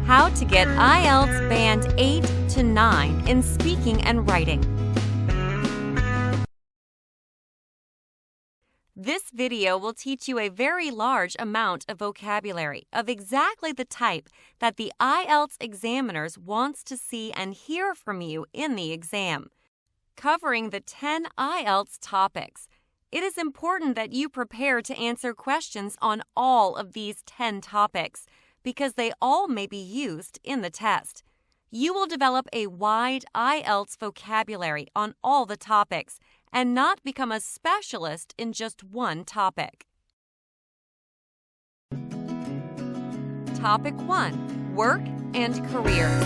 How to get IELTS Band 8 to 9 in speaking and writing. This video will teach you a very large amount of vocabulary of exactly the type that the IELTS examiners wants to see and hear from you in the exam. Covering the 10 IELTS topics, it is important that you prepare to answer questions on all of these 10 topics because they all may be used in the test. You will develop a wide IELTS vocabulary on all the topics and not become a specialist in just one topic. Topic 1. Work and Careers.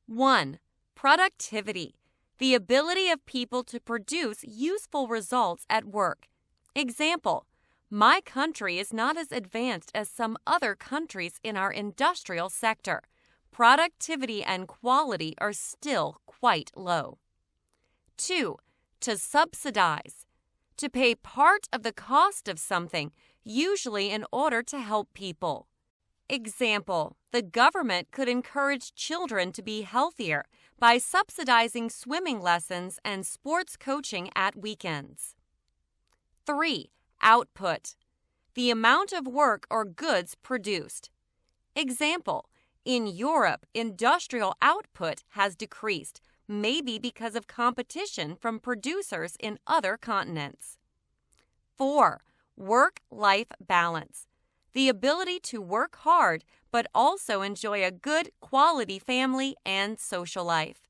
1. Productivity. The ability of people to produce useful results at work. Example: my country is not as advanced as some other countries in our industrial sector. Productivity and quality are still quite low. 2. To subsidize. To pay part of the cost of something, usually in order to help people. Example: the government could encourage children to be healthier by subsidizing swimming lessons and sports coaching at weekends. 3. Output. The amount of work or goods produced. Example: in Europe, industrial output has decreased, maybe because of competition from producers in other continents. 4. Work-life balance. The ability to work hard but also enjoy a good quality family and social life.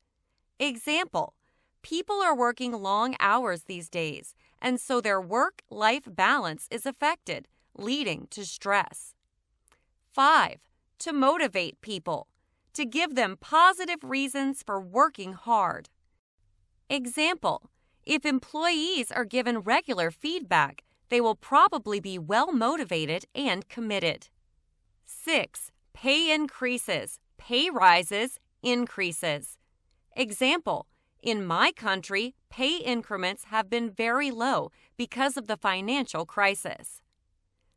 Example: people are working long hours these days, and so their work-life balance is affected, leading to stress. 5. To motivate people. To give them positive reasons for working hard. Example: if employees are given regular feedback, they will probably be well motivated and committed. 6. Pay increases, pay rises, increases. Example: in my country, pay increments have been very low because of the financial crisis.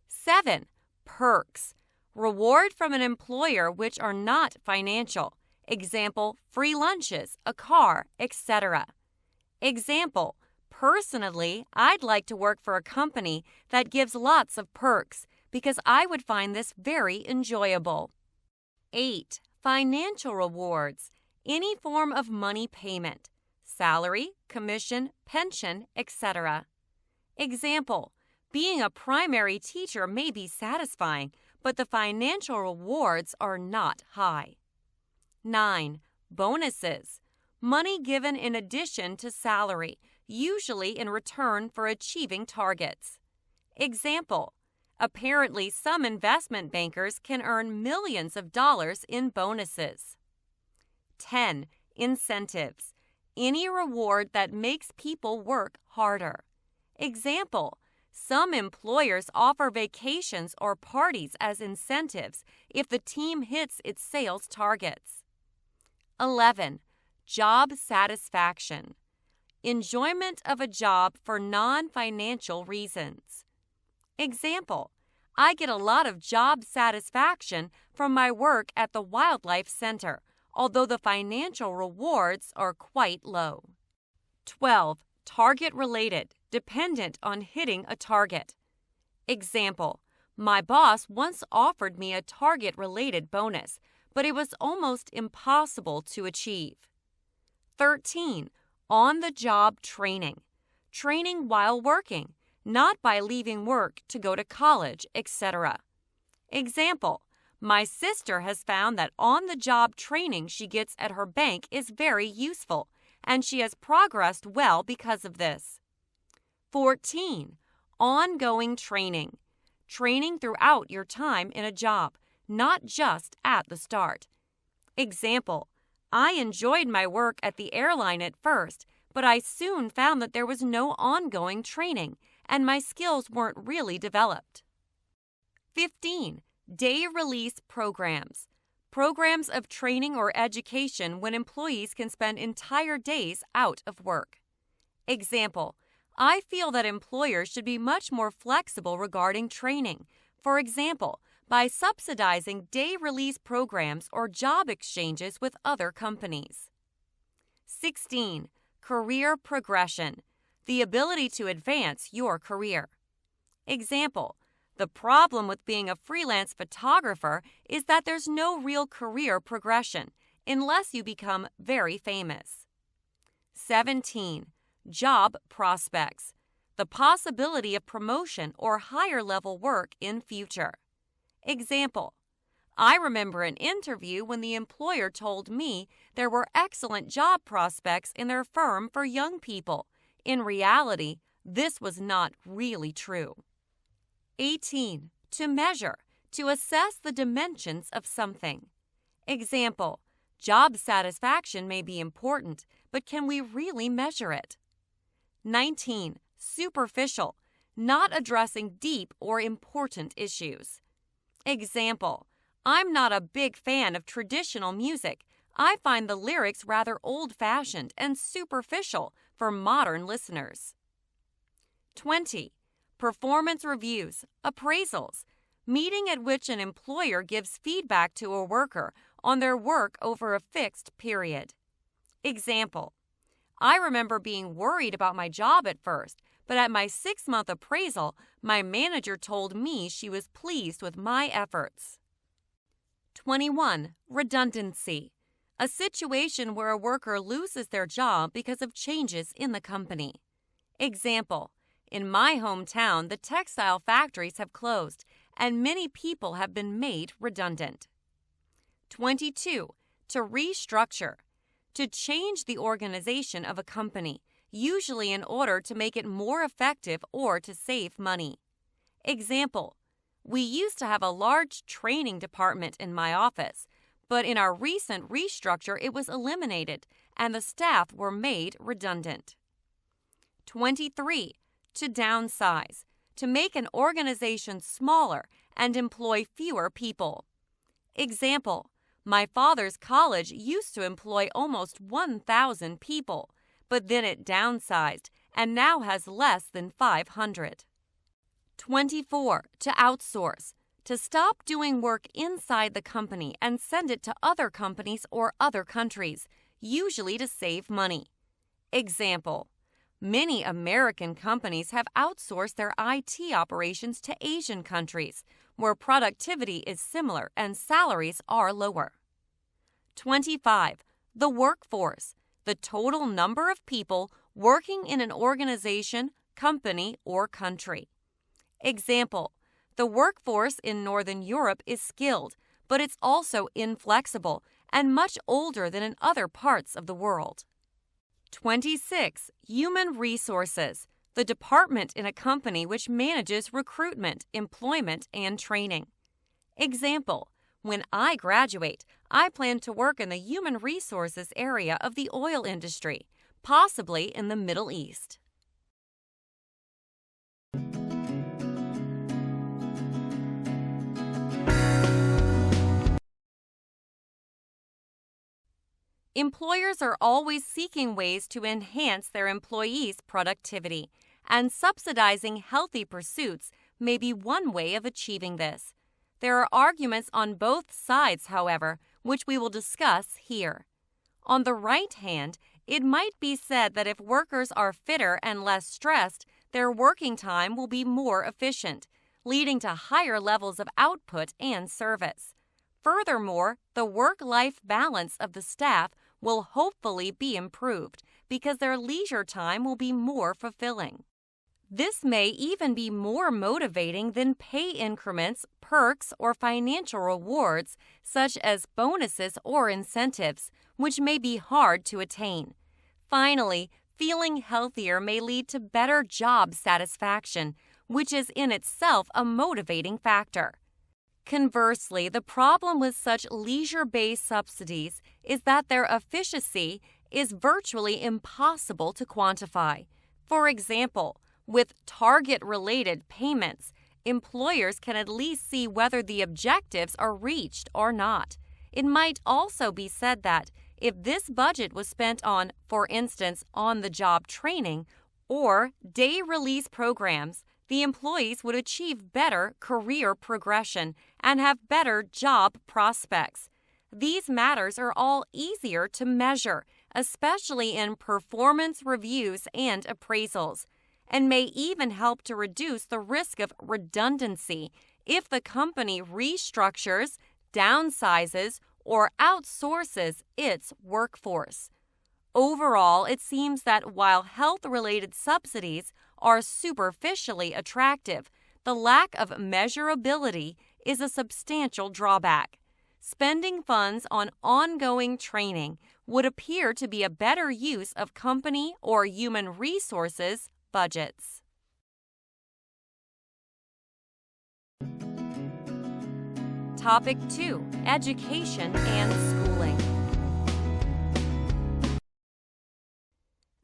7. Perks. Reward from an employer which are not financial. Example: free lunches, a car, etc. Example: personally, I'd like to work for a company that gives lots of perks because I would find this very enjoyable. 8. Financial rewards. Any form of money payment. Salary, commission, pension, etc. Example: being a primary teacher may be satisfying, but the financial rewards are not high. 9. Bonuses. Money given in addition to salary, usually in return for achieving targets. Example: apparently some investment bankers can earn millions of dollars in bonuses. 10. Incentives. Any reward that makes people work harder. Example: some employers offer vacations or parties as incentives if the team hits its sales targets. 11. Job satisfaction. Enjoyment of a job for non-financial reasons. Example: I get a lot of job satisfaction from my work at the Wildlife Center, although the financial rewards are quite low. 12. Target-related, dependent on hitting a target. Example: my boss once offered me a target-related bonus, but it was almost impossible to achieve. 13. On-the-job training. Training while working, not by leaving work to go to college, etc. Example: my sister has found that on-the-job training she gets at her bank is very useful, and she has progressed well because of this. 14. Ongoing training. Training throughout your time in a job, not just at the start. Example: I enjoyed my work at the airline at first, but I soon found that there was no ongoing training, and my skills weren't really developed. 15. Day release programs. Programs of training or education when employees can spend entire days out of work. Example: I feel that employers should be much more flexible regarding training. For example, by subsidizing day release programs or job exchanges with other companies. 16. Career progression, the ability to advance your career. Example, the problem with being a freelance photographer is that there's no real career progression unless you become very famous. 17. Job prospects, the possibility of promotion or higher level work in future. Example, I remember an interview when the employer told me there were excellent job prospects in their firm for young people. In reality, this was not really true. 18. To measure, to assess the dimensions of something. Example, job satisfaction may be important, but can we really measure it? 19. Superficial, not addressing deep or important issues. Example, I'm not a big fan of traditional music. I find the lyrics rather old-fashioned and superficial for modern listeners. 20. Performance reviews, appraisals, meeting at which an employer gives feedback to a worker on their work over a fixed period. Example, I remember being worried about my job at first, but at my 6-month appraisal, my manager told me she was pleased with my efforts. 21. Redundancy, a situation where a worker loses their job because of changes in the company. Example, in my hometown, the textile factories have closed, and many people have been made redundant. 22. To restructure, to change the organization of a company, usually in order to make it more effective or to save money. Example, we used to have a large training department in my office, but in our recent restructure it was eliminated and the staff were made redundant. 23. To downsize, to make an organization smaller and employ fewer people. Example, my father's college used to employ almost 1,000 people, but then it downsized and now has less than 500. 24. To outsource, to stop doing work inside the company and send it to other companies or other countries, usually to save money. Example, many American companies have outsourced their IT operations to Asian countries, where productivity is similar and salaries are lower. 25. The workforce, the total number of people working in an organization, company, or country. Example, the workforce in Northern Europe is skilled, but it's also inflexible and much older than in other parts of the world. 26. Human resources, the department in a company which manages recruitment, employment, and training. Example, when I graduate, I plan to work in the human resources area of the oil industry, possibly in the Middle East. Employers are always seeking ways to enhance their employees' productivity, and subsidizing healthy pursuits may be one way of achieving this. There are arguments on both sides, however, which we will discuss here. On the right hand, it might be said that if workers are fitter and less stressed, their working time will be more efficient, leading to higher levels of output and service. Furthermore, the work-life balance of the staff will hopefully be improved because their leisure time will be more fulfilling. This may even be more motivating than pay increments, perks, or financial rewards, such as bonuses or incentives, which may be hard to attain. Finally, feeling healthier may lead to better job satisfaction, which is in itself a motivating factor. Conversely, the problem with such leisure-based subsidies is that their efficacy is virtually impossible to quantify. For example, with target-related payments, employers can at least see whether the objectives are reached or not. It might also be said that if this budget was spent on, for instance, on-the-job training or day release programs, the employees would achieve better career progression and have better job prospects. These matters are all easier to measure, especially in performance reviews and appraisals, and may even help to reduce the risk of redundancy if the company restructures, downsizes, or outsources its workforce. Overall, it seems that while health-related subsidies are superficially attractive, the lack of measurability is a substantial drawback. Spending funds on ongoing training would appear to be a better use of company or human resources budgets. Topic 2: Education and Schooling.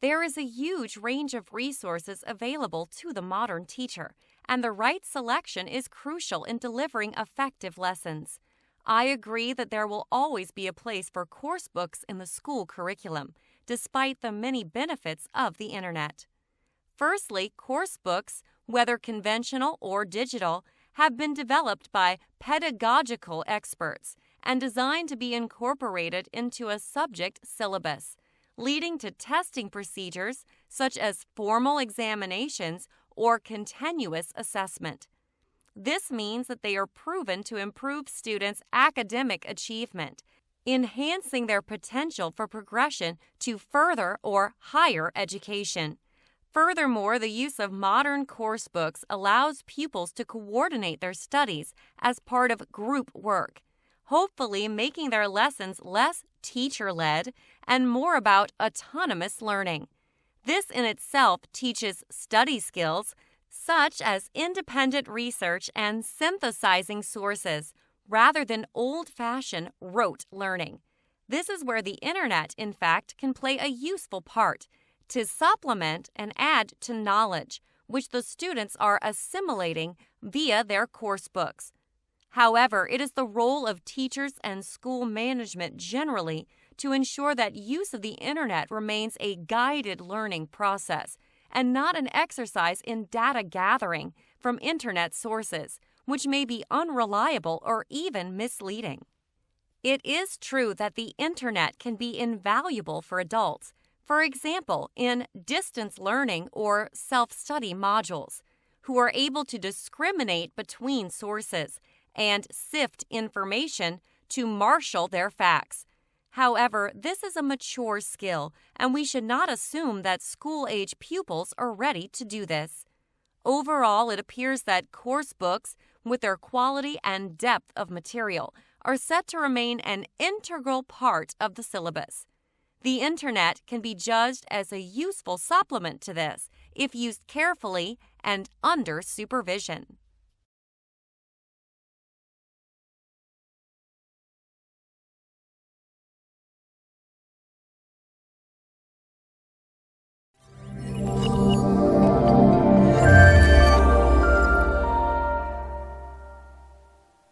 There is a huge range of resources available to the modern teacher, and the right selection is crucial in delivering effective lessons. I agree that there will always be a place for course books in the school curriculum, despite the many benefits of the Internet. Firstly, course books, whether conventional or digital, have been developed by pedagogical experts and designed to be incorporated into a subject syllabus, leading to testing procedures such as formal examinations or continuous assessment. This means that they are proven to improve students' academic achievement, enhancing their potential for progression to further or higher education. Furthermore, the use of modern course books allows pupils to coordinate their studies as part of group work, hopefully making their lessons less teacher-led and more about autonomous learning. This in itself teaches study skills such as independent research and synthesizing sources, rather than old-fashioned rote learning. This is where the Internet, in fact, can play a useful part to supplement and add to knowledge, which the students are assimilating via their course books. However, it is the role of teachers and school management generally to ensure that use of the Internet remains a guided learning process and not an exercise in data gathering from Internet sources, which may be unreliable or even misleading. It is true that the Internet can be invaluable for adults, for example, in distance learning or self-study modules, who are able to discriminate between sources and sift information to marshal their facts. However, this is a mature skill, and we should not assume that school-age pupils are ready to do this. Overall, it appears that course books, with their quality and depth of material, are set to remain an integral part of the syllabus. The Internet can be judged as a useful supplement to this if used carefully and under supervision.